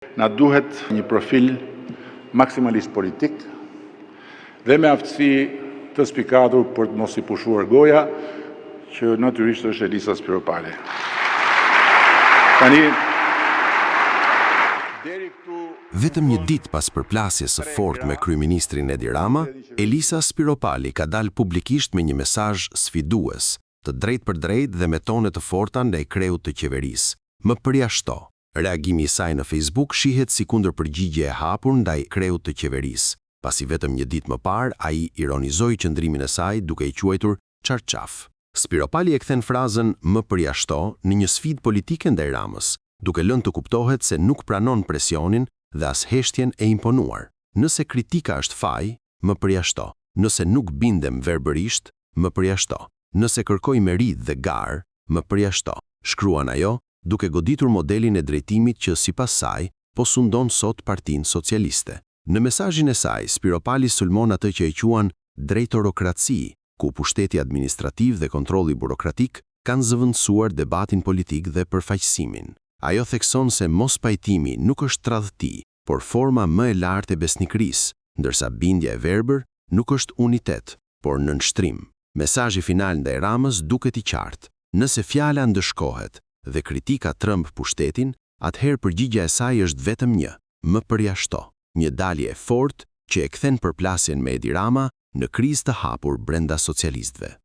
Na duhet një profil maksimalist politik dhe me aftësi të spikatur për të mos i pushuar goja, që natyrisht është Elisa Spiropali. Tani, vetëm një ditë pas përplasjes së fortë me kryeministrin Edi Rama, Elisa Spiropali ka dalë publikisht me një mesazh sfidues, të drejtë për drejtë dhe me tone të forta ndaj kreut të qeverisë. Më përjashto. Reagimi i saj në Facebook shihet si kundërpërgjigje e hapur ndaj kreut të qeverisë, pasi vetëm një ditë më parë ai ironizoi qëndrimin e saj duke i quajtur çarçaf. Spiropali e kthen frazën "më përjashto" në një sfidë politike ndaj Ramës, duke lënë të kuptohet se nuk pranon presionin dhe as heshtjen e imponuar. Nëse kritika është faj, më përjashto. Nëse nuk bindem verbërisht, më përjashto. Nëse kërkoj merit dhe garë, më përjashto. Shkruan ajo, duke goditur modelin e drejtimit që sipas saj po sundon sot Partinë Socialiste. Në mesazhin e saj, Spiropali sulmon atë që e quan drejtorokraci, ku pushteti administrativ dhe kontrolli burokratik kanë zëvendësuar debatin politik dhe përfaqësimin. Ajo thekson se mos pajtimi nuk është tradhti, por forma më e lartë e besnikërisë, ndërsa bindja e verbër nuk është unitet, por nënshtrim. Mesazhi final ndaj Ramës duket i qartë. Nëse fjala ndëshkohet dhe kritika trëmb pushtetin, atëherë përgjigjja e saj është vetëm një: më përjashto. Një dalje e fortë që e kthen përplasjen me Edi Rama në krizë të hapur brenda socialistëve.